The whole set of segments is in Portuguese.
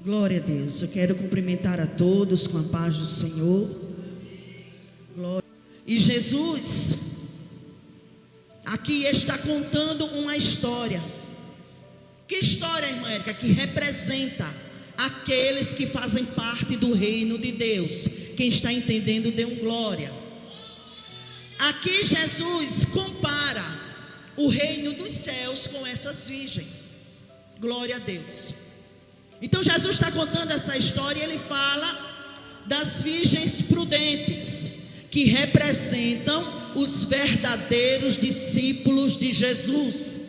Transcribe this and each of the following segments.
Glória a Deus. Eu quero cumprimentar a todos com a paz do Senhor. Glória. E Jesus aqui está contando uma história. Que história, irmã Érica? Que representa aqueles que fazem parte do reino de Deus. Quem está entendendo, dê um glória. Aqui Jesus compara o reino dos céus com essas virgens. Glória a Deus. Então Jesus está contando essa história e ele fala das virgens prudentes, que representam os verdadeiros discípulos de Jesus.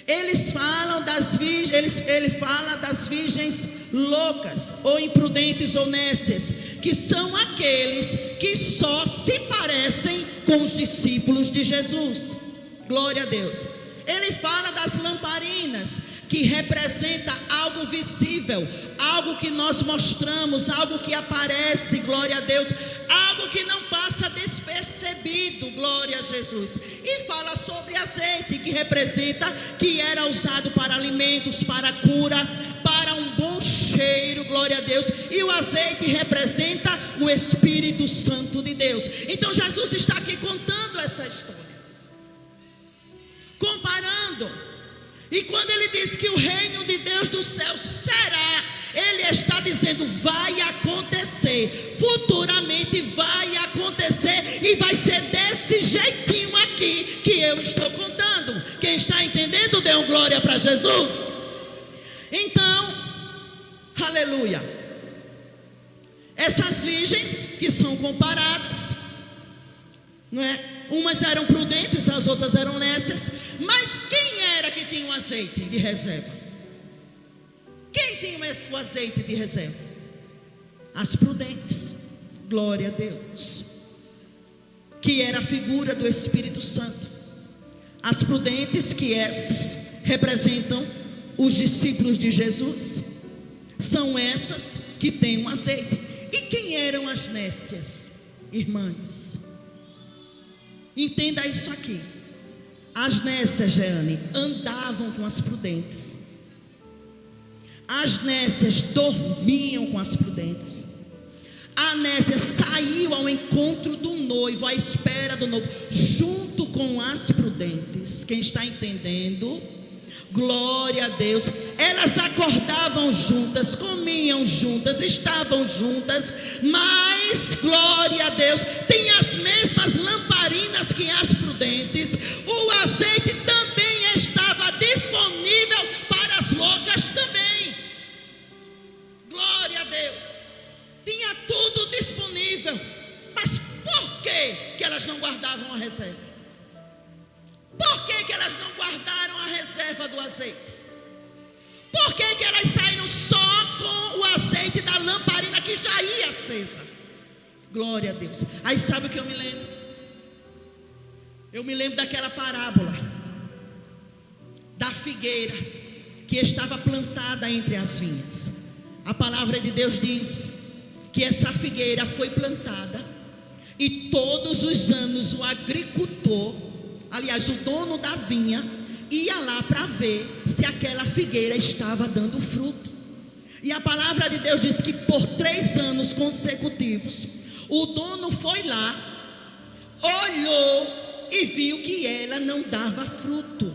Eles falam das virgens, ele fala das virgens loucas, ou imprudentes, ou nécias, que são aqueles que só se parecem com os discípulos de Jesus. Glória a Deus. Ele fala das lamparinas, que representa algo visível, algo que nós mostramos, algo que aparece, glória a Deus, algo que não passa despercebido, glória a Jesus. E fala sobre azeite, que representa, que era usado para alimentos, para cura, para um bom cheiro, glória a Deus. E o azeite representa o Espírito Santo de Deus. Então Jesus está aqui contando essa história, comparando. E quando ele diz que o reino de Deus do céu será, ele está dizendo, vai acontecer, futuramente vai acontecer, e vai ser desse jeitinho aqui que eu estou contando. Quem está entendendo, dê um glória para Jesus. Então, aleluia. Essas virgens que são comparadas, não é? Umas eram prudentes, as outras eram nécias. Mas quem era que tinha o azeite de reserva? Quem tinha o azeite de reserva? As prudentes. Glória a Deus. Que era a figura do Espírito Santo. As prudentes, que essas representam os discípulos de Jesus, são essas que têm o azeite. E quem eram as nécias, irmãs? Entenda isso aqui. As nécias, Jeane, andavam com as prudentes. As nécias dormiam com as prudentes. A nécia saiu ao encontro do noivo, à espera do noivo, junto com as prudentes. Quem está entendendo? Glória a Deus. Elas acordavam juntas, comiam juntas, estavam juntas, mas, glória a Deus, tem as mesmas lamparinas que as prudentes. O azeite também estava disponível para as loucas também. Glória a Deus. Tinha tudo disponível. Mas por que elas não guardavam a reserva? Por que elas não guardaram a reserva do azeite? Por que elas saíram só com o azeite da lamparina que já ia acesa? Glória a Deus. Aí sabe o que eu me lembro? Eu me lembro daquela parábola da figueira que estava plantada entre as vinhas. A palavra de Deus diz que essa figueira foi plantada e todos os anos o agricultor, aliás, o dono da vinha, ia lá para ver se aquela figueira estava dando fruto. E a palavra de Deus diz que por 3 anos consecutivos, o dono foi lá, olhou e viu que ela não dava fruto.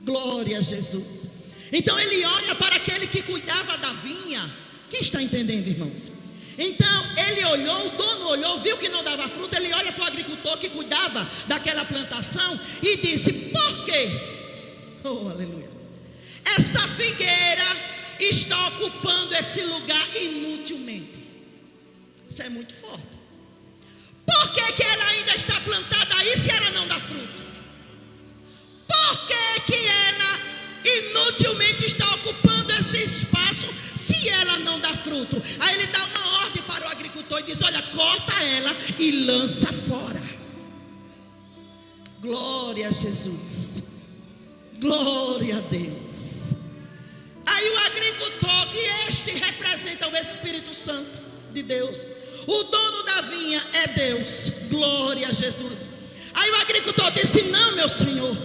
Glória a Jesus. Então ele olha para aquele que cuidava da vinha. Quem está entendendo, irmãos? Então ele olhou, o dono olhou, viu que não dava fruto. Ele olha para o agricultor que cuidava daquela plantação e disse: por quê? Oh, aleluia. Essa figueira está ocupando esse lugar inutilmente. Isso é muito forte. Por que ela ainda está plantada aí se ela não dá fruto? Por que ela inutilmente está ocupando esse espaço se ela não dá fruto? Aí ele dá uma ordem para o agricultor e diz: olha, corta ela e lança fora. Glória a Jesus. Glória a Deus. Aí o agricultor, que este representa o Espírito Santo de Deus, o dono da vinha é Deus. Glória a Jesus. Aí o agricultor disse: não, meu senhor,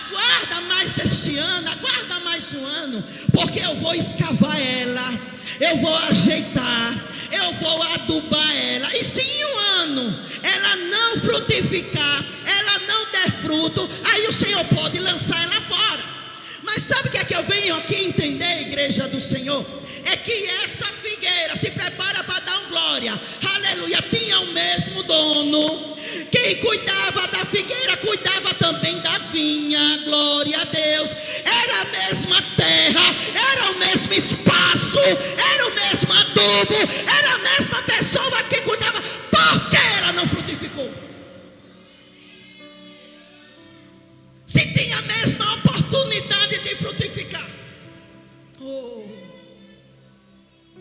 aguarda mais este ano, aguarda mais um ano, porque eu vou escavar ela, eu vou ajeitar, eu vou adubar ela, e se em um ano ela não frutificar, ela não der fruto, aí o Senhor pode lançar ela fora. Mas sabe o que é que eu venho aqui entender, igreja do Senhor? É que essa figueira se prepara para dar um glória, aleluia, tinha o mesmo dono. Quem cuidava da figueira cuidava também da vinha, glória a Deus. Era a mesma terra, era o mesmo espaço, era o mesmo adubo, era a mesma pessoa que cuidava. Por que ela não frutificou? Se tinha a mesma oportunidade de frutificar.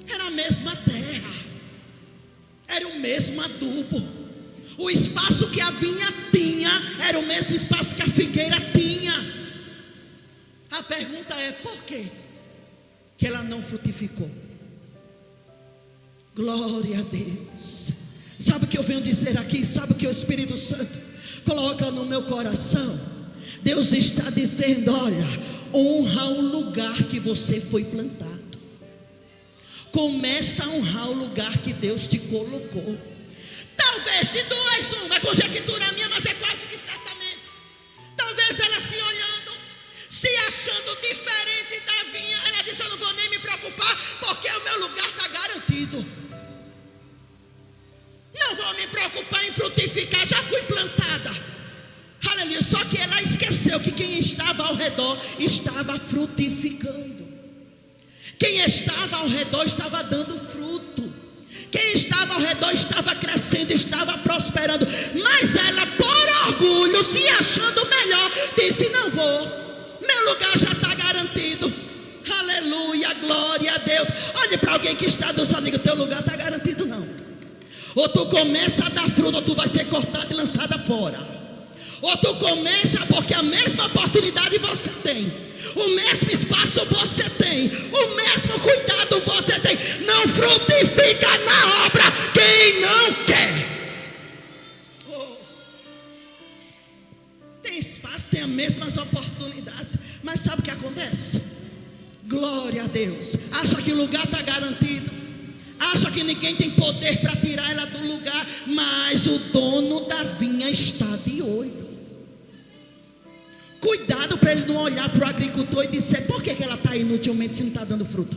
Era a mesma terra, era o mesmo adubo. O espaço que a vinha tinha era o mesmo espaço que a figueira tinha. A pergunta é: por quê que ela não frutificou? Glória a Deus. Sabe o que eu venho dizer aqui? Sabe o que o Espírito Santo coloca no meu coração? Deus está dizendo: olha, honra o lugar que você foi plantado. Começa a honrar o lugar que Deus te colocou. Talvez de duas uma, é conjectura minha, mas é quase que certamente. Talvez ela se olhando, se achando diferente da vinha, ela disse: eu não vou nem me preocupar, porque o meu lugar está garantido. Não vou me preocupar em frutificar, já fui plantada. Aleluia. Só que ela esqueceu que quem estava ao redor estava frutificando. Quem estava ao redor estava dando fruto. Quem estava ao redor estava crescendo, estava prosperando. Mas ela, por orgulho, se achando melhor, disse: não vou, meu lugar já está garantido. Aleluia, glória a Deus. Olhe para alguém que está do seu amigo: teu lugar está garantido não. Ou tu começa a dar fruto, ou tu vai ser cortado e lançada fora. Ou tu começa, porque a mesma oportunidade você tem, o mesmo espaço você tem, o mesmo cuidado você tem. Não frutifica na obra quem não quer. Tem espaço, tem as mesmas oportunidades, mas sabe o que acontece? Glória a Deus. Acha que o lugar está garantido, acha que ninguém tem poder para tirar ela do lugar, mas o dono da vinha está de olho. Cuidado para ele não olhar para o agricultor e dizer: por que ela está inutilmente se não está dando fruto?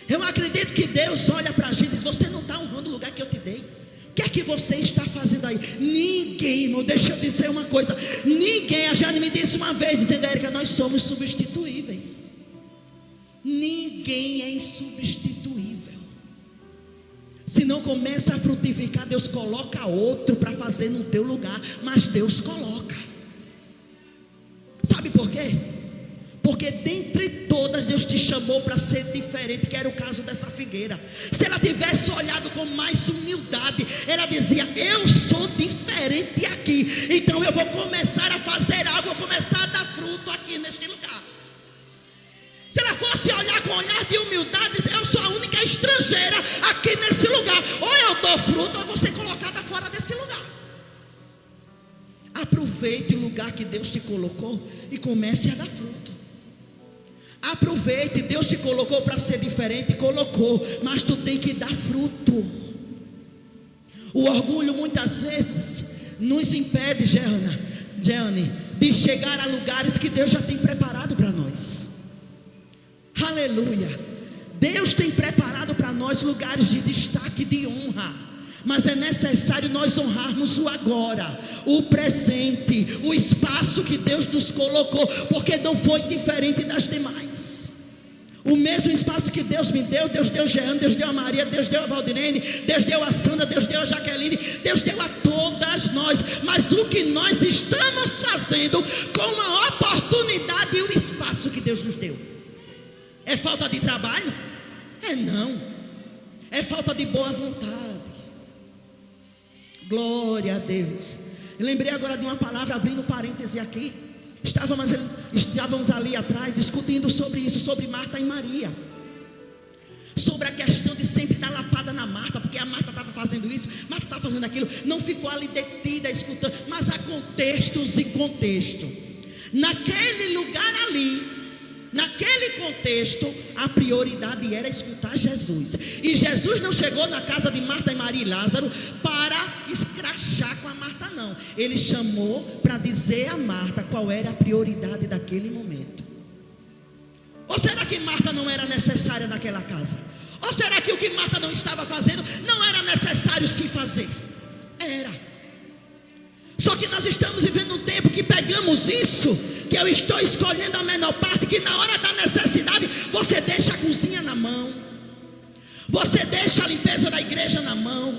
Eu acredito que Deus olha para a gente e diz: você não está honrando o lugar que eu te dei. O que é que você está fazendo aí? Ninguém, irmão, deixa eu dizer uma coisa. Ninguém, a Jane me disse uma vez, dizendo: Érica, nós somos substituíveis. Ninguém é insubstituível. Se não começa a frutificar, Deus coloca outro para fazer no teu lugar. Mas Deus coloca. Sabe por quê? Porque dentre todas Deus te chamou para ser diferente, que era o caso dessa figueira. Se ela tivesse olhado com mais humildade, ela dizia: eu sou diferente aqui, então eu vou começar a fazer algo, vou começar a dar fruto aqui neste lugar. Se ela fosse olhar com um olhar de humildade, dizer: eu sou a única estrangeira aqui nesse lugar, ou eu dou fruto, ou eu vou ser colocada fora desse lugar. Aproveite o lugar que Deus te colocou e comece a dar fruto. Aproveite, Deus te colocou para ser diferente, colocou, mas tu tem que dar fruto. O orgulho muitas vezes nos impede, Jeane, de chegar a lugares que Deus já tem preparado para nós. Aleluia. Deus tem preparado para nós lugares de destaque, de honra. Mas é necessário nós honrarmos o agora, o presente, o espaço que Deus nos colocou, porque não foi diferente das demais. O mesmo espaço que Deus me deu, Deus deu a Jeane, Deus deu a Maria, Deus deu a Valdinene, Deus deu a Sandra, Deus deu a Jaqueline, Deus deu a todas nós. Mas o que nós estamos fazendo com a oportunidade e o espaço que Deus nos deu? É falta de trabalho? Não. É falta de boa vontade. Glória a Deus. Eu lembrei agora de uma palavra, abrindo um parêntese aqui. Estávamos ali atrás discutindo sobre isso, sobre Marta e Maria, sobre a questão de sempre dar lapada na Marta, porque a Marta estava fazendo isso, Marta estava fazendo aquilo, não ficou ali detida escutando. Mas há contextos e contexto. Naquele lugar ali, naquele contexto, a prioridade era escutar Jesus. E Jesus não chegou na casa de Marta e Maria e Lázaro para escrachar com a Marta, não. Ele chamou para dizer a Marta qual era a prioridade daquele momento. Ou será que Marta não era necessária naquela casa? Ou será que o que Marta não estava fazendo não era necessário se fazer? Era. Só que nós estamos vivendo um tempo que pegamos isso, que eu estou escolhendo a menor parte, que na hora da necessidade você deixa a cozinha na mão, você deixa a limpeza da igreja na mão,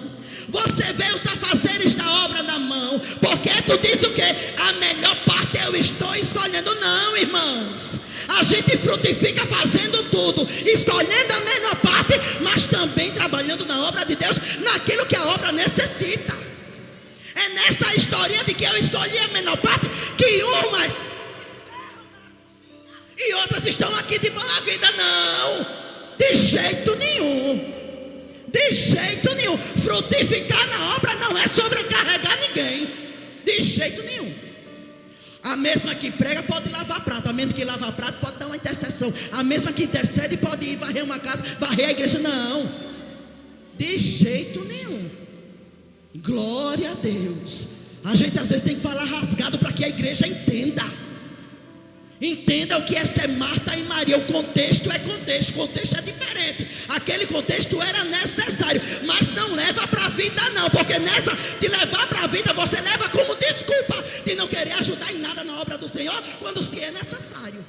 você vê os afazeres da obra na mão, porque tu diz o quê? A melhor parte eu estou escolhendo. Não, irmãos, a gente frutifica fazendo tudo, escolhendo a menor parte, mas também trabalhando na obra de Deus, naquilo que a obra necessita. É nessa história de que eu escolhi a menor parte, que umas e outras estão aqui de boa vida. Não, de jeito nenhum. De jeito nenhum. Frutificar na obra não é sobrecarregar ninguém. De jeito nenhum. A mesma que prega pode lavar prato. A mesma que lava prato pode dar uma intercessão. A mesma que intercede pode ir varrer uma casa, varrer a igreja. Não, de jeito nenhum. Glória a Deus. A gente às vezes tem que falar rasgado para que a igreja entenda. Entenda o que é ser Marta e Maria. O contexto é contexto. O contexto é diferente. Aquele contexto era necessário, mas não leva para a vida não. Porque nessa de levar para a vida, você leva como desculpa de não querer ajudar em nada na obra do Senhor, quando se é necessário.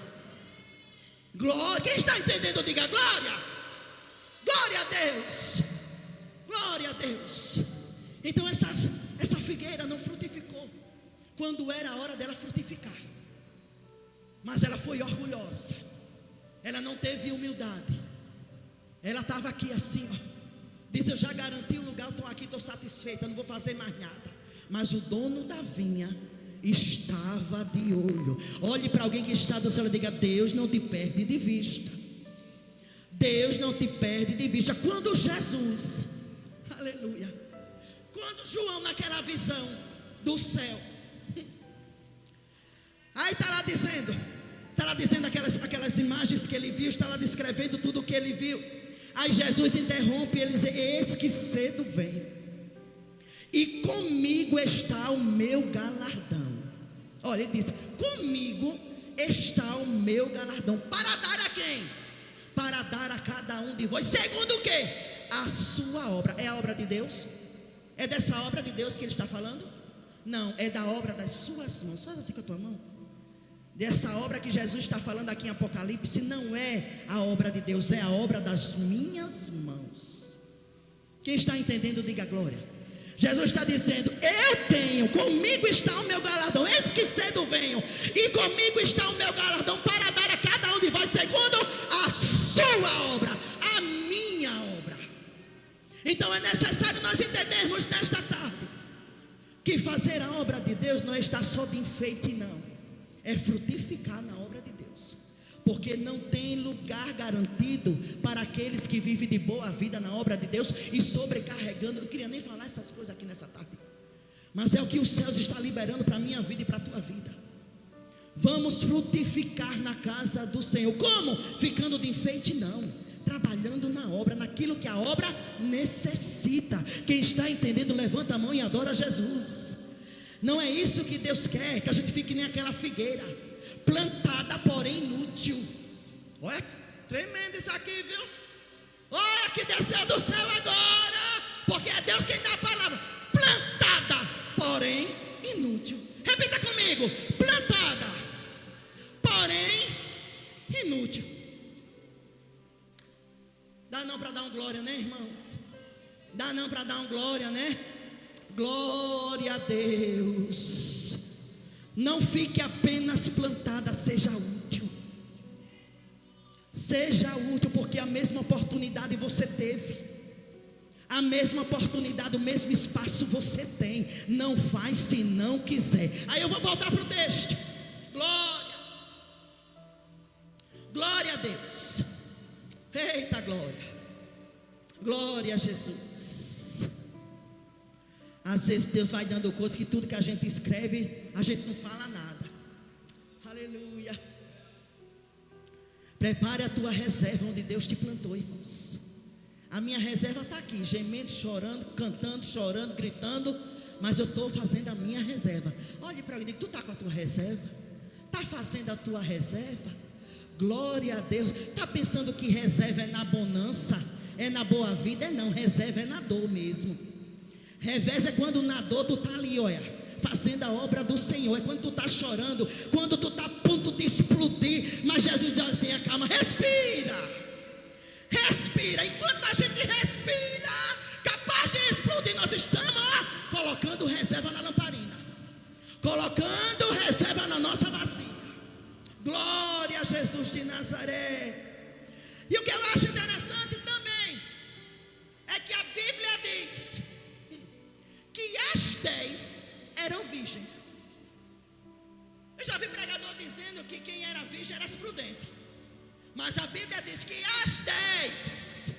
Glória. Quem está entendendo, diga glória. Glória a Deus. Glória a Deus. Então essa figueira não frutificou quando era a hora dela frutificar. Mas ela foi orgulhosa. Ela não teve humildade. Ela estava aqui assim, ó. Diz: eu já garanti o lugar, estou aqui, estou satisfeita, não vou fazer mais nada. Mas o dono da vinha estava de olho. Olhe para alguém que está do céu e diga: Deus não te perde de vista. Deus não te perde de vista. Quando Jesus, aleluia, quando João naquela visão do céu, aí está lá dizendo aquelas imagens que ele viu, está lá descrevendo tudo o que ele viu. Aí Jesus interrompe e ele diz: eis que cedo vem, e comigo está o meu galardão. Olha, ele diz: comigo está o meu galardão. Para dar a quem? Para dar a cada um de vós, segundo o quê? A sua obra. É a obra de Deus? É dessa obra de Deus que ele está falando? Não, é da obra das suas mãos. Faz assim com a tua mão. Dessa obra que Jesus está falando aqui em Apocalipse, não é a obra de Deus, é a obra das minhas mãos. Quem está entendendo, diga glória. Jesus está dizendo: eu tenho, comigo está o meu galardão, eis que cedo venho, e comigo está o meu galardão para dar a cada um de vós segundo a sua obra, a minha obra. Então é necessário nós entendermos nesta tarde que fazer a obra de Deus não está só de enfeite, não. É frutificar na obra de Deus. Porque não tem lugar garantido para aqueles que vivem de boa vida na obra de Deus e sobrecarregando. Eu não queria nem falar essas coisas aqui nessa tarde, mas é o que os céus estão liberando para a minha vida e para a tua vida. Vamos frutificar na casa do Senhor. Como? Ficando de enfeite? Não. Trabalhando na obra, naquilo que a obra necessita. Quem está entendendo, levanta a mão e adora Jesus. Não é isso que Deus quer, que a gente fique nem aquela figueira, plantada porém inútil. Olha, tremendo isso aqui, viu? Olha que desceu do céu agora, porque é Deus quem dá a palavra. Plantada porém inútil. Repita comigo: plantada porém inútil. Dá não para dar um glória, né, irmãos? Dá não para dar um glória, né? Glória a Deus. Não fique apenas plantada, seja útil. Seja útil, porque a mesma oportunidade você teve, a mesma oportunidade, o mesmo espaço você tem. Não faz se não quiser. Aí eu vou voltar para o texto. Glória. Glória a Deus. Eita glória. Glória a Jesus. Às vezes Deus vai dando coisas que tudo que a gente escreve, a gente não fala nada. Aleluia. aleluia. Prepare a tua reserva onde Deus te plantou, irmãos. A minha reserva está aqui, gemendo, chorando, cantando, chorando, gritando, mas eu estou fazendo a minha reserva. Olhe para alguém, tu está com a tua reserva? Está fazendo a tua reserva? Glória a Deus. Está pensando que reserva é na bonança, é na boa vida? É não, reserva é na dor mesmo. Reserva é quando na dor tu está ali, olha, fazendo a obra do Senhor. É quando tu está chorando, quando tu está a ponto de explodir, mas Jesus já tem a calma. Respira. Respira. Enquanto a gente respira, capaz de explodir, nós estamos colocando reserva na lamparina, colocando reserva na nossa vasilha. Glória a Jesus de Nazaré. E o que eu acho interessante também é que a Bíblia diz que as 10 eram virgens. Eu já vi pregador dizendo que quem era virgem era prudente. Mas a Bíblia diz que as 10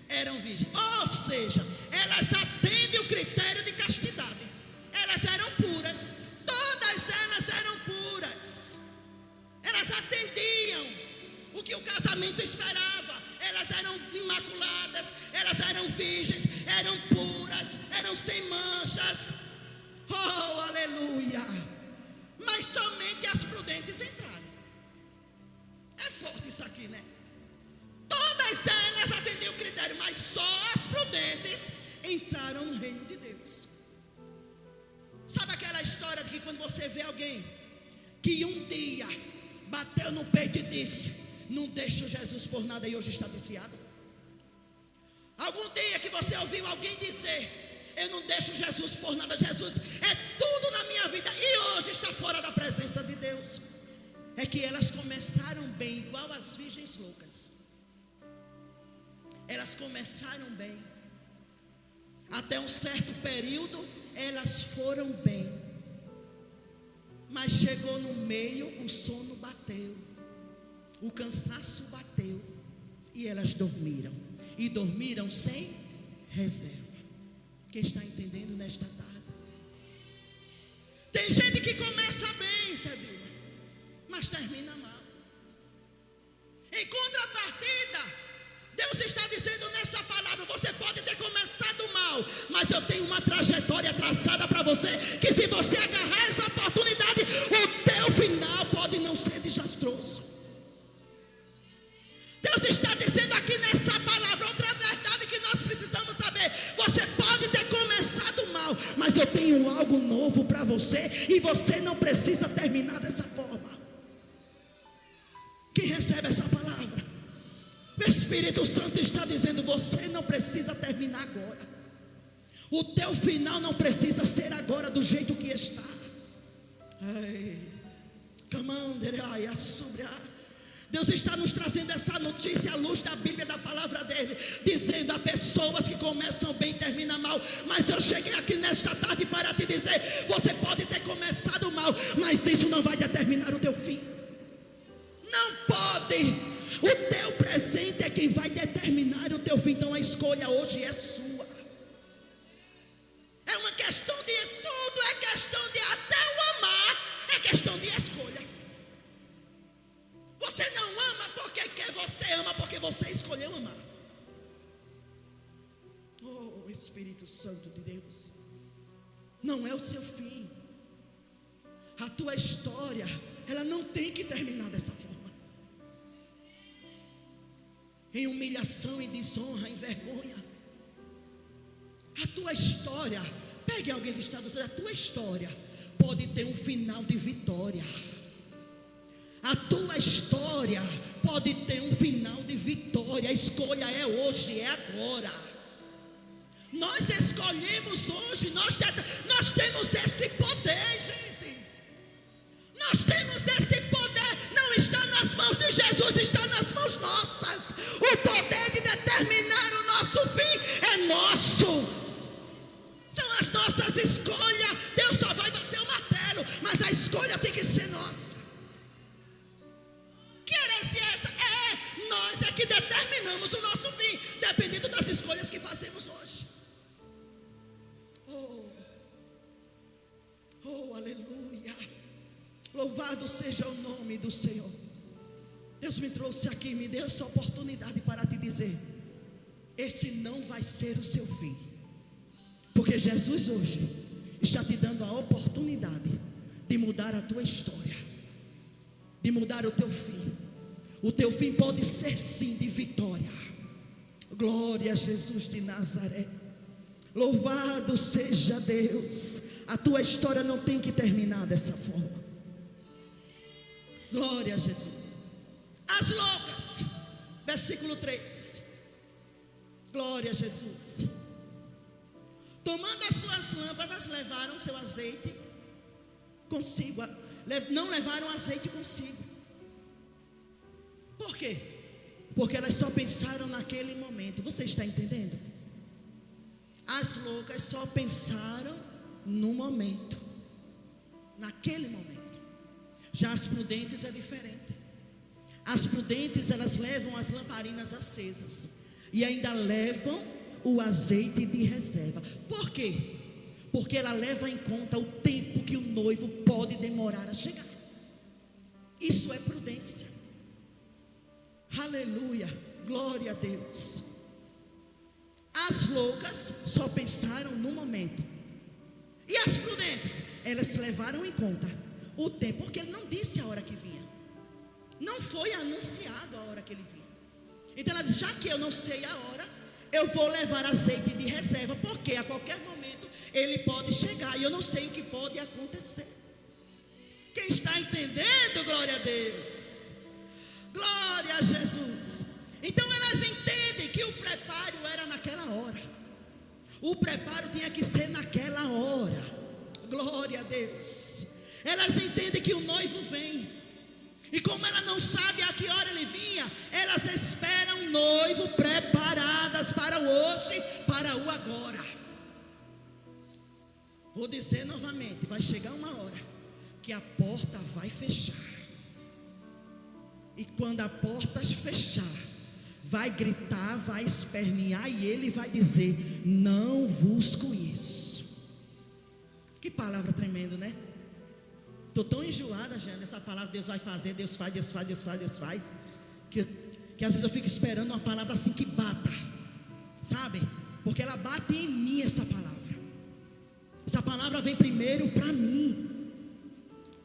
eram virgens. Ou seja, elas atendem o critério de castidade. Elas eram puras. Todas elas eram puras. Elas atendiam o que o casamento esperava. Elas eram imaculadas. Elas eram virgens. Eram puras. Eram sem manchas. Oh, aleluia. Mas somente as prudentes entraram. É forte isso aqui, né? Todas elas atendiam o critério, mas só as prudentes entraram no reino de Deus. Sabe aquela história de que quando você vê alguém que um dia bateu no peito e disse: não deixo Jesus por nada, e hoje está desviado? Algum dia que você ouviu alguém dizer: eu não deixo Jesus por nada, Jesus é tudo na minha vida, e hoje está fora da presença de Deus? É que elas começaram bem, igual as virgens loucas. Elas começaram bem. Até um certo período, elas foram bem. Mas chegou no meio, o sono bateu. O cansaço bateu. E elas dormiram. E dormiram sem reserva. Quem está entendendo nesta tarde? Tem gente que começa bem, Cedilha, mas termina mal. Em contrapartida, Deus está dizendo nessa palavra: você pode ter começado mal, mas eu tenho uma trajetória traçada para você, que se você agarrar essa oportunidade, o teu final pode não ser desastroso. Deus está dizendo aqui nessa palavra outra verdade que nós precisamos saber: você pode ter começado mal, mas eu tenho algo novo para você, e você não precisa terminar dessa forma. Quem recebe essa palavra? O Espírito Santo está dizendo: você não precisa terminar agora. O teu final não precisa ser agora do jeito que está. Deus está nos trazendo essa notícia à luz da Bíblia, da palavra dele, dizendo a pessoas que começam bem e terminam mal. Mas eu cheguei aqui nesta tarde para te dizer: você pode ter começado mal, mas isso não vai determinar o teu fim. Não pode. O teu presente é quem vai determinar o teu fim. Então a escolha hoje é sua. É uma questão de tudo, é questão de até o amar, é questão de escolha. Você não ama porque quer, você ama porque você escolheu amar. Oh, Espírito Santo de Deus, não é o seu fim. A tua história, ela não tem que terminar dessa forma. Em humilhação, em desonra, em vergonha. A tua história, pegue alguém que está do céu, a tua história pode ter um final de vitória. A tua história pode ter um final de vitória. A escolha é hoje, é agora. Nós escolhemos hoje, nós temos esse poder, gente. Nós temos esse poder. Não está nas mãos de Jesus, está nas mãos nossas. O poder de determinar o nosso fim é nosso. São as nossas escolhas. Deus só vai bater o martelo, mas a escolha tem que ser nossa. Que heresia é essa? Nós é que determinamos o nosso fim, dependendo das escolhas que fazemos hoje. Oh, aleluia. Louvado seja o nome do do Senhor. Deus me trouxe aqui, me deu essa oportunidade para te dizer: esse não vai ser o seu fim, porque Jesus hoje está te dando a oportunidade de mudar a tua história, de mudar o teu fim. O teu fim pode ser sim de vitória. Glória a Jesus de Nazaré. Louvado seja Deus. A tua história não tem que terminar dessa forma. Glória a Jesus. As loucas, versículo 3. Glória a Jesus. Tomando as suas lâmpadas, levaram seu azeite consigo. Não levaram azeite consigo. Por quê? Porque elas só pensaram naquele momento. Você está entendendo? As loucas só pensaram no momento, naquele momento. Já as prudentes é diferente. As prudentes, elas levam as lamparinas acesas e ainda levam o azeite de reserva. Por quê? Porque ela leva em conta o tempo que o noivo pode demorar a chegar. Isso é prudência. Aleluia, glória a Deus. As loucas só pensaram no momento. E as prudentes, elas levaram em conta o tempo, porque ele não disse a hora que vinha. Não foi anunciado a hora que ele vinha. Então ela disse: já que eu não sei a hora, eu vou levar azeite de reserva, porque a qualquer momento ele pode chegar e eu não sei o que pode acontecer. Quem está entendendo? Glória a Deus. Glória a Jesus. Então elas entendem que o preparo era naquela hora. O preparo tinha que ser naquela hora. Glória a Deus. Elas entendem que o noivo vem. E como ela não sabe a que hora ele vinha, elas esperam o noivo preparadas para o hoje, para o agora. Vou dizer novamente: vai chegar uma hora que a porta vai fechar. E quando a porta fechar, vai gritar, vai espernear, e ele vai dizer: não vos conheço. Que palavra tremenda, né? Estou tão enjoada já nessa palavra: Deus vai fazer, Deus faz, Deus faz, Deus faz, Deus faz, que às vezes eu fico esperando uma palavra assim que bata, sabe? Porque ela bate em mim, essa palavra. Essa palavra vem primeiro para mim.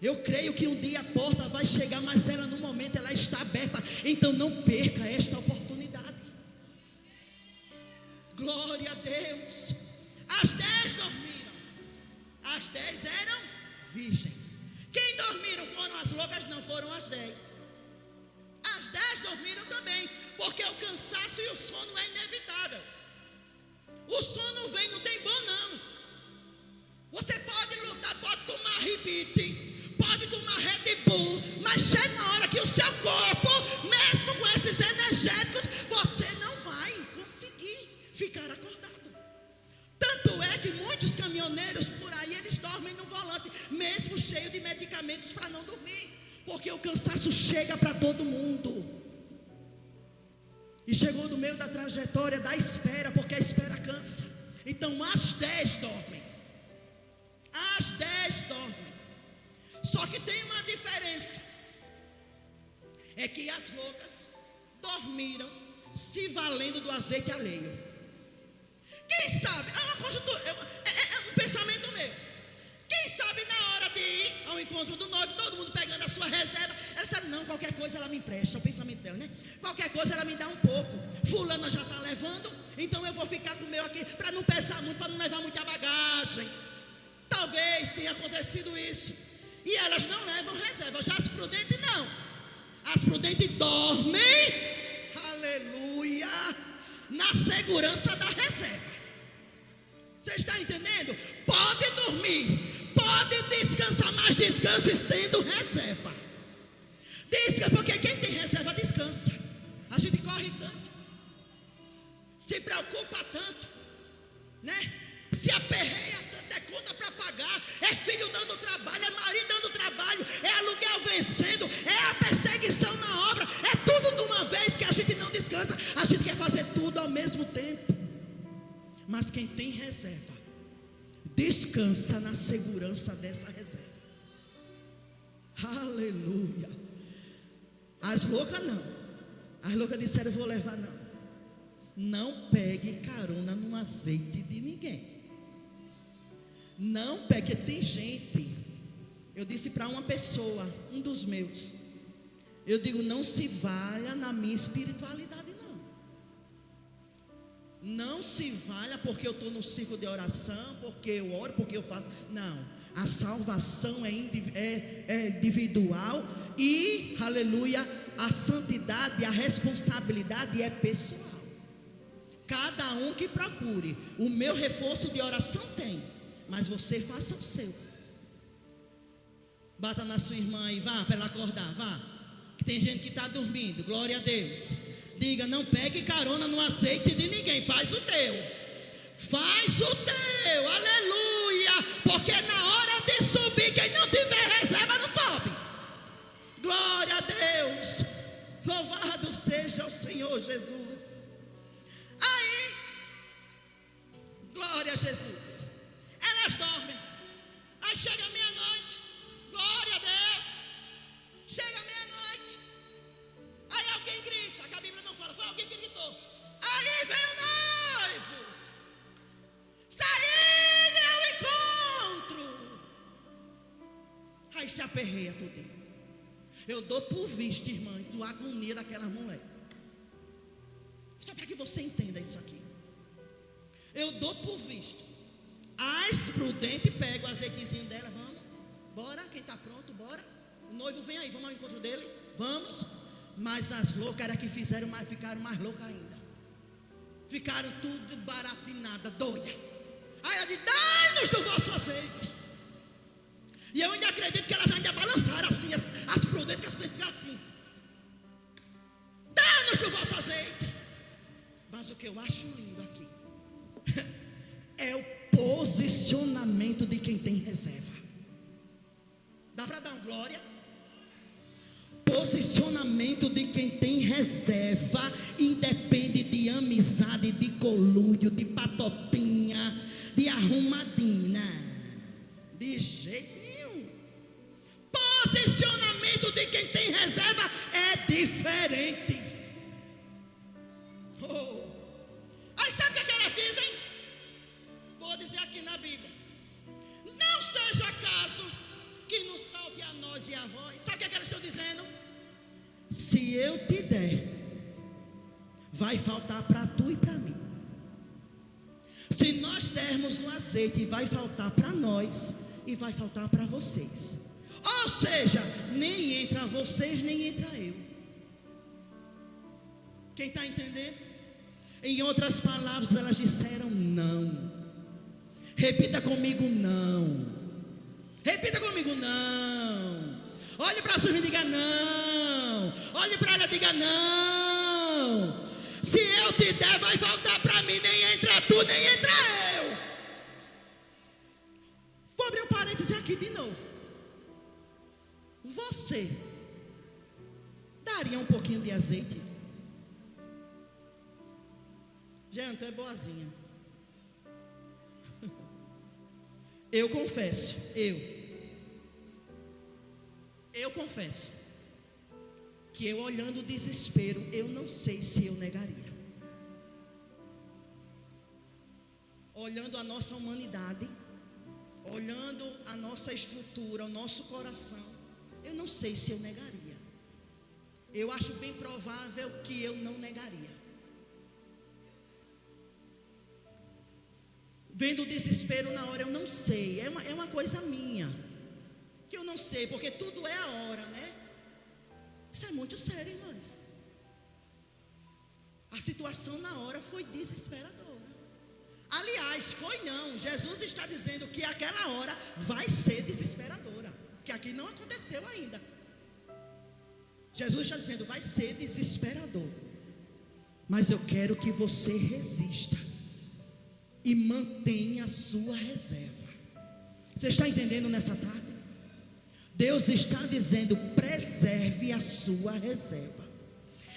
Eu creio que um dia a porta vai chegar, mas ela no momento ela está aberta. Então não perca esta oportunidade. Glória a Deus. As 10 dormiram. As 10 eram virgens. Quem dormiram foram as loucas, não foram as 10. As 10 dormiram também, porque o cansaço e o sono é inevitável. O sono vem, não tem bom não. Você pode lutar, pode tomar ribite, pode tomar Red Bull, mas chega uma hora que o seu corpo, mesmo com esses energéticos, você não vai conseguir ficar acordado. Tanto é que muitos caminhoneiros por aí, eles dormem no volante, mesmo cheio de medicamentos para não dormir, porque o cansaço chega para todo mundo. E chegou no meio da trajetória da espera, porque a espera cansa. Então as 10 dormem. As 10 dormem. Só que tem uma diferença. É que as loucas dormiram se valendo do azeite alheio. Quem sabe, é uma conjuntura, é um pensamento meu. Quem sabe na hora de ir ao encontro do noivo, todo mundo pegando a sua reserva, ela sabe: não, qualquer coisa ela me empresta. É o pensamento dela, né? Qualquer coisa ela me dá um pouco. Fulana já está levando, então eu vou ficar com o meu aqui, para não pesar muito, para não levar muita bagagem. Talvez tenha acontecido isso. E elas não levam reserva. Já as prudentes não. As prudentes dormem, aleluia, na segurança da reserva. Você está entendendo? Pode dormir, pode descansar, mas descanse tendo reserva. Descansa, porque quem tem reserva descansa. A gente corre tanto, se preocupa tanto, né? Se aperreia tanto, é conta para pagar, é filho dando trabalho, é marido dando trabalho, é aluguel vencendo, é a perseguição na obra, é tudo de uma vez que a gente não descansa. A gente quer fazer tudo ao mesmo tempo. Mas quem tem reserva, descansa na segurança dessa reserva. Aleluia. As loucas não. As loucas disseram: eu vou levar. Não. Não pegue carona no azeite de ninguém. Não pegue. Tem gente. Eu disse para uma pessoa, um dos meus, eu digo: não se valha na minha espiritualidade, não. Não se valha porque eu estou no ciclo de oração, porque eu oro, porque eu faço. Não, a salvação é individual e, aleluia, a santidade, a responsabilidade é pessoal. Cada um que procure. O meu reforço de oração tem, mas você faça o seu. Bata na sua irmã e vá para ela acordar, vá. Que tem gente que está dormindo, glória a Deus. Diga: não pegue carona no azeite de ninguém, faz o teu. Faz o teu, aleluia. Porque na hora de subir, quem não tiver reserva não sobe. Glória a Deus. Louvado seja o Senhor Jesus. Aí, glória a Jesus. Elas dormem. Aí chega meia-noite. Glória a Deus. Chega meia-noite. Aí alguém grita, que a Bíblia não fala, foi alguém que gritou. Aí vem o noivo. Saída ao encontro. Aí se aperreia tudo. Eu dou por visto, irmãs, do agonia daquelas mulheres. Só para que você entenda isso aqui. Eu dou por visto. As prudentes pegam o azeitezinho dela, vamos. Bora, quem está pronto, bora. O noivo vem aí, vamos ao encontro dele. Vamos. Mas as loucas era que fizeram mais, ficaram mais loucas ainda. Ficaram tudo baratinada, doida. Aí ela diz: dai-nos do vosso azeite. E eu ainda acredito que elas ainda balançaram assim, as prudentes, que as prudentes ficaram assim: dai-nos do vosso azeite. Mas o que eu acho lindo aqui é o posicionamento de quem tem reserva. Dá para dar uma glória? Posicionamento de quem tem reserva independe de amizade, de colúdio, de patotinha, de arrumadinha. De jeito nenhum. Posicionamento de quem tem reserva é diferente. Oh. Aí sabe o que elas dizem? Vou dizer aqui na Bíblia: não seja caso que nos falte a nós e a vós. Sabe o que elas estão dizendo? Se eu te der, vai faltar para tu e para mim. Se nós dermos o azeite, vai faltar para nós e vai faltar para vocês. Ou seja, nem entra vocês, nem entra eu. Quem está entendendo? Em outras palavras, elas disseram não. Repita comigo: não. Repita comigo: não. Olhe para a sua irmã e diga: não. Olhe para ela e diga: não. Se eu te der, vai faltar para mim. Nem entra tu, nem entra eu. Vou abrir um parêntese aqui de novo. Você daria um pouquinho de azeite? Jean, tu é boazinha. Eu confesso, eu confesso que eu, olhando o desespero, eu não sei se eu negaria. Olhando a nossa humanidade, olhando a nossa estrutura, o nosso coração, eu não sei se eu negaria. Eu acho bem provável que eu não negaria. Vendo o desespero na hora, eu não sei. É uma coisa minha, que eu não sei, porque tudo é a hora, né? Isso é muito sério, irmãs. A situação na hora foi desesperadora. Aliás, foi não. Jesus está dizendo que aquela hora vai ser desesperadora, que aqui não aconteceu ainda. Jesus está dizendo: vai ser desesperador. Mas eu quero que você resista e mantenha a sua reserva. Você está entendendo nessa tarde? Deus está dizendo: preserve a sua reserva.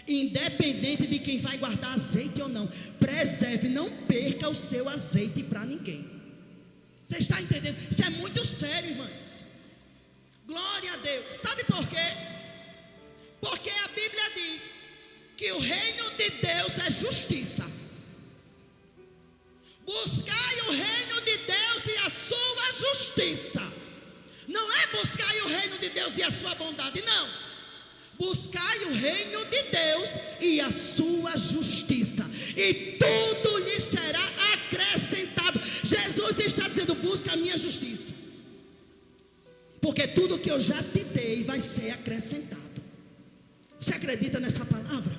Independente de quem vai guardar azeite ou não, preserve, não perca o seu azeite para ninguém. Você está entendendo? Isso é muito sério, irmãos. Glória a Deus. Sabe por quê? Porque a Bíblia diz que o reino de Deus é justiça. Buscai o reino de Deus e a sua justiça. Não é buscai o reino de Deus e a sua bondade, não. Buscai o reino de Deus e a sua justiça, e tudo lhe será acrescentado. Jesus está dizendo: busca a minha justiça, porque tudo que eu já te dei vai ser acrescentado. Você acredita nessa palavra?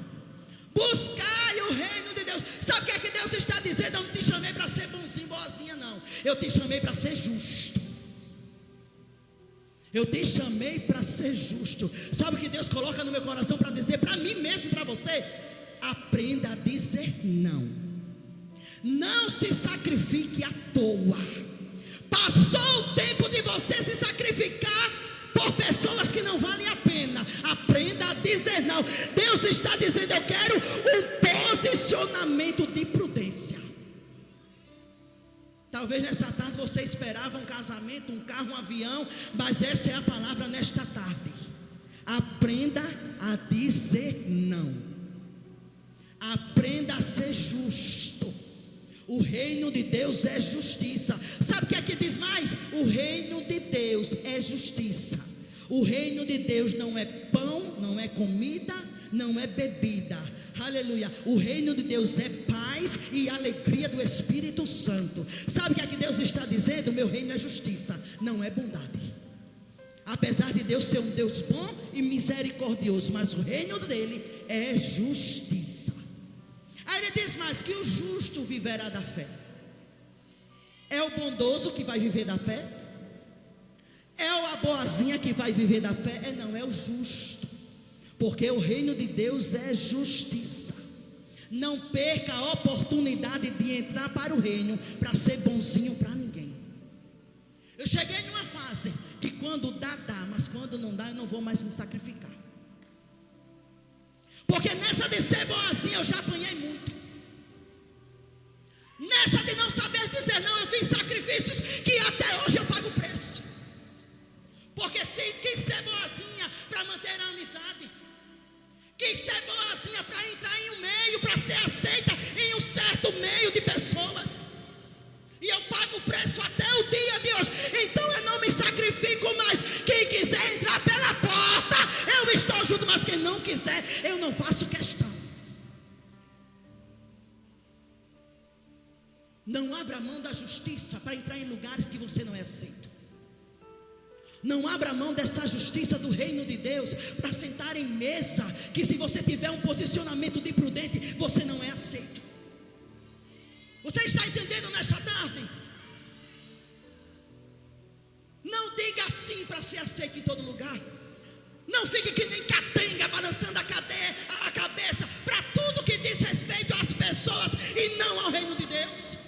Buscai o reino de Deus. Sabe o que é que Deus está dizendo? Eu não te chamei para ser bonzinho, boazinha, não. Eu te chamei para ser justo. Eu te chamei para ser justo. Sabe o que Deus coloca no meu coração para dizer para mim mesmo, para você? Aprenda a dizer não. Não se sacrifique à toa. Passou o tempo de você se sacrificar por pessoas que não valem a pena. Aprenda a dizer não. Deus está dizendo: eu quero um posicionamento de prudência. Talvez nessa tarde você esperava um casamento, um carro, um avião, mas essa é a palavra nesta tarde. Aprenda a dizer não. Aprenda a ser justo. O reino de Deus é justiça. Sabe o que é que diz mais? O reino de Deus é justiça. O reino de Deus não é pão, não é comida, não é bebida. Aleluia. O reino de Deus é paz e alegria do Espírito Santo. Sabe o que é que Deus está dizendo? Meu reino é justiça, não é bondade. Apesar de Deus ser um Deus bom e misericordioso, mas o reino dele é justiça. Aí ele diz mais que o justo viverá da fé. É o bondoso que vai viver da fé? É a boazinha que vai viver da fé? Não, é o justo. Porque o reino de Deus é justiça. Não perca a oportunidade de entrar para o reino para ser bonzinho para ninguém. Eu cheguei numa fase que quando dá, mas quando não dá, eu não vou mais me sacrificar. Porque nessa de ser boazinha eu já apanhei muito. Nessa de não saber dizer não, eu fiz sacrifícios que até hoje eu pago o preço. Porque se quis ser boazinha para manter a amizade, quis ser boazinha para entrar em um meio, para ser aceita em um certo meio de pessoas, e eu pago o preço até o dia de hoje. Então eu não me sacrifico mais. Quem quiser entrar pela porta, eu estou junto, mas quem não quiser, eu não faço questão. Não abra mão da justiça para entrar em lugares que você não é aceito. Não abra mão dessa justiça do reino de Deus para sentar em mesa, que se você tiver um posicionamento de prudente, você não é aceito. Você está entendendo nesta tarde? Não diga sim para ser aceito em todo lugar. Não fique que nem catenga balançando a cabeça para tudo que diz respeito às pessoas e não ao reino de Deus.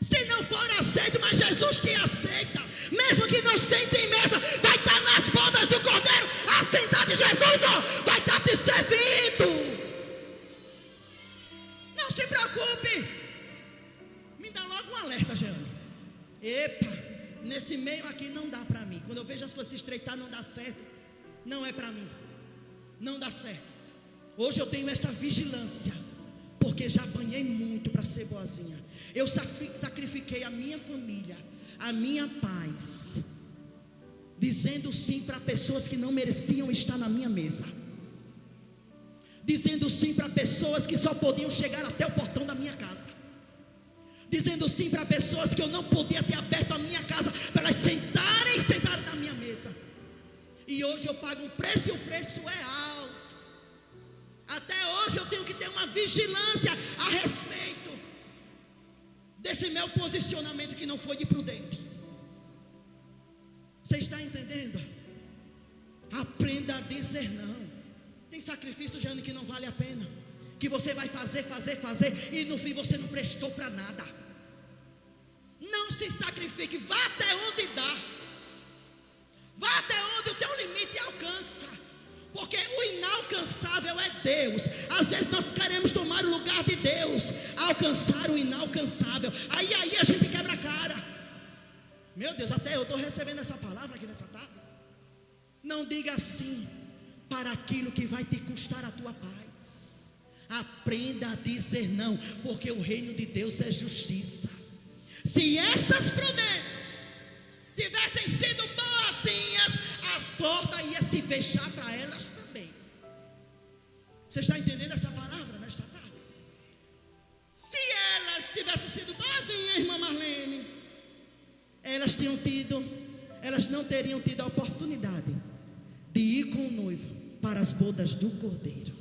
Se não for aceito, mas Jesus te aceita, mesmo que não sente em mesa, vai estar nas bodas do Cordeiro, assentado em Jesus, vai estar te servindo. Não se preocupe. Me dá logo um alerta, Jeane. Epa, nesse meio aqui não dá para mim. Quando eu vejo as coisas se estreitar, não dá certo. Não é para mim. Não dá certo. Hoje eu tenho essa vigilância, porque já apanhei muito para ser boazinha. Eu sacrifiquei a minha família, a minha paz, dizendo sim para pessoas que não mereciam estar na minha mesa, dizendo sim para pessoas que só podiam chegar até o portão da minha casa, dizendo sim para pessoas que eu não podia ter aberto a minha casa para elas sentarem na minha mesa. E hoje eu pago um preço, e o preço é alto. Até hoje eu tenho que ter uma vigilância a respeito desse meu posicionamento que não foi de prudente. Você está entendendo? Aprenda a dizer não. Tem sacrifício, Jane, que não vale a pena, que você vai fazer e no fim você não prestou para nada. Não se sacrifique. Vá até onde dá. Vá até onde o teu limite alcança, porque o inalcançável é Deus. Às vezes nós queremos tomar o lugar de Deus, alcançar o inalcançável. Aí a gente quebra a cara. Meu Deus, até eu estou recebendo essa palavra aqui nessa tarde. Não diga assim para aquilo que vai te custar a tua paz. Aprenda a dizer não, porque o reino de Deus é justiça. Se essas prudentes tivessem sido boazinhas, a porta ia se fechar para elas também. Você está entendendo essa palavra nesta tarde? Se elas tivessem sido boazinhas, irmã Marlene, elas não teriam tido a oportunidade de ir com o noivo para as bodas do Cordeiro.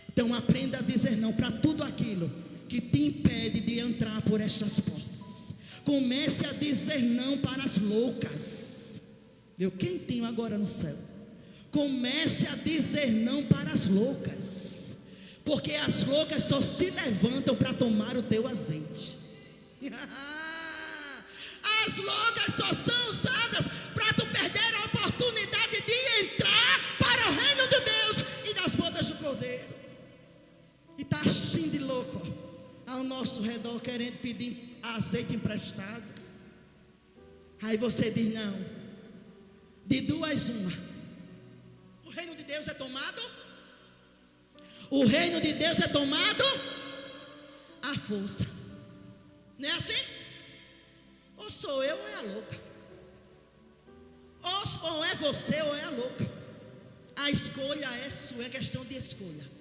Então aprenda a dizer não para tudo aquilo que te impede de entrar por estas portas. Comece a dizer não para as loucas. Meu quentinho agora no céu. Comece a dizer não para as loucas, porque as loucas só se levantam para tomar o teu azeite. As loucas só são usadas para tu perder a oportunidade de entrar para o reino de Deus e das bodas do Cordeiro. E está assim de louco ao nosso redor, querendo pedir azeite emprestado. Aí você diz não. De duas uma. O reino de Deus é tomado. O reino de Deus é tomado à força. Não é assim? Ou sou eu ou é a louca. Ou é você ou é a louca. A escolha é sua, é questão de escolha.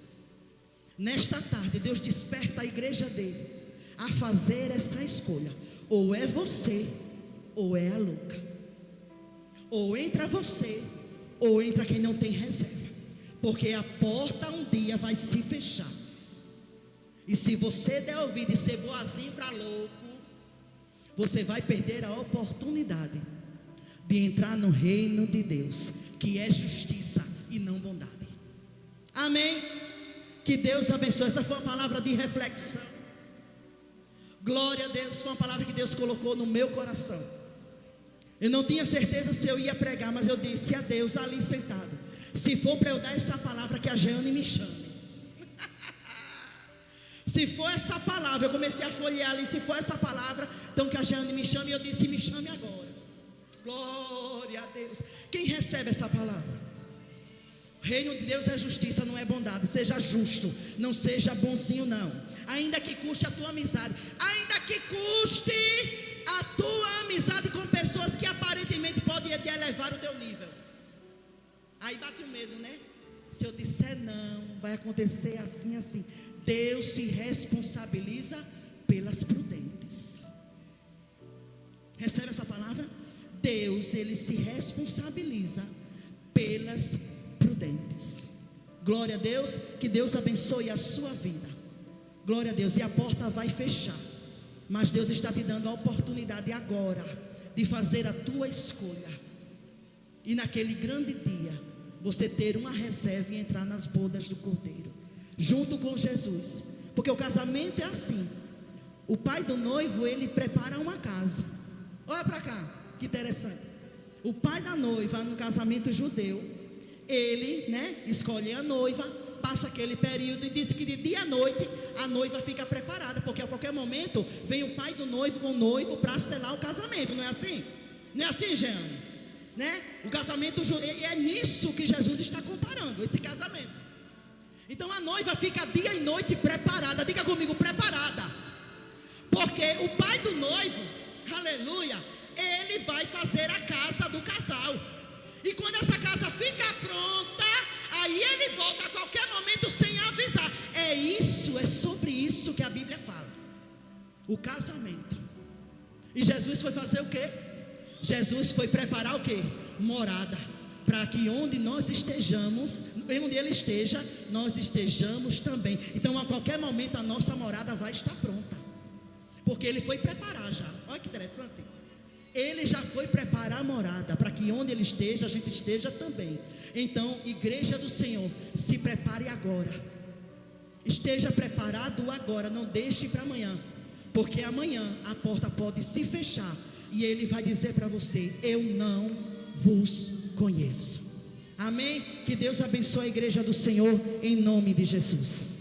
Nesta tarde, Deus desperta a igreja dele a fazer essa escolha. Ou é você, ou é a louca. Ou entra você, ou entra quem não tem reserva. Porque a porta um dia vai se fechar. E se você der ouvido e ser boazinho para louco, você vai perder a oportunidade de entrar no reino de Deus, que é justiça e não bondade. Amém? Que Deus abençoe. Essa foi uma palavra de reflexão. Glória a Deus. Foi uma palavra que Deus colocou no meu coração. Eu não tinha certeza se eu ia pregar, mas eu disse a Deus ali sentado: se for para eu dar essa palavra, que a Jeane me chame. Se for essa palavra, eu comecei a folhear ali. Se for essa palavra, então que a Jeane me chame. E eu disse: me chame agora. Glória a Deus. Quem recebe essa palavra? O reino de Deus é justiça, não é bondade. Seja justo, não seja bonzinho não. Ainda que custe a tua amizade, ainda que custe a tua amizade com pessoas que aparentemente podem elevar o teu nível. Aí bate o medo, né? Se eu disser não, vai acontecer assim, assim. Deus se responsabiliza pelas prudentes. Recebe essa palavra? Deus, ele se responsabiliza pelas prudentes. Glória a Deus. Que Deus abençoe a sua vida. Glória a Deus. E a porta vai fechar, mas Deus está te dando a oportunidade agora de fazer a tua escolha, e naquele grande dia você ter uma reserva e entrar nas bodas do Cordeiro junto com Jesus. Porque o casamento é assim. O pai do noivo, ele prepara uma casa. Olha para cá, que interessante. O pai da noiva, no casamento judeu, ele, escolhe a noiva, passa aquele período e diz que de dia à noite a noiva fica preparada, porque a qualquer momento vem o pai do noivo com o noivo para selar o casamento. Não é assim? Não é assim, Jeane? O casamento judeu, é nisso que Jesus está comparando, esse casamento. Então a noiva fica dia e noite preparada. Diga comigo, preparada. Porque o pai do noivo, aleluia, ele vai fazer a casa do casal. E quando essa casa fica pronta, aí ele volta a qualquer momento sem avisar. É sobre isso que a Bíblia fala. O casamento. E Jesus foi fazer o quê? Jesus foi preparar o quê? Morada. Para que onde nós estejamos, onde ele esteja, nós estejamos também. Então a qualquer momento a nossa morada vai estar pronta, porque ele foi preparar já. Olha que interessante. Ele já foi preparar a morada, para que onde ele esteja, a gente esteja também. Então, igreja do Senhor, se prepare agora. Esteja preparado agora, não deixe para amanhã, porque amanhã a porta pode se fechar e ele vai dizer para você: eu não vos conheço. Amém? Que Deus abençoe a igreja do Senhor em nome de Jesus.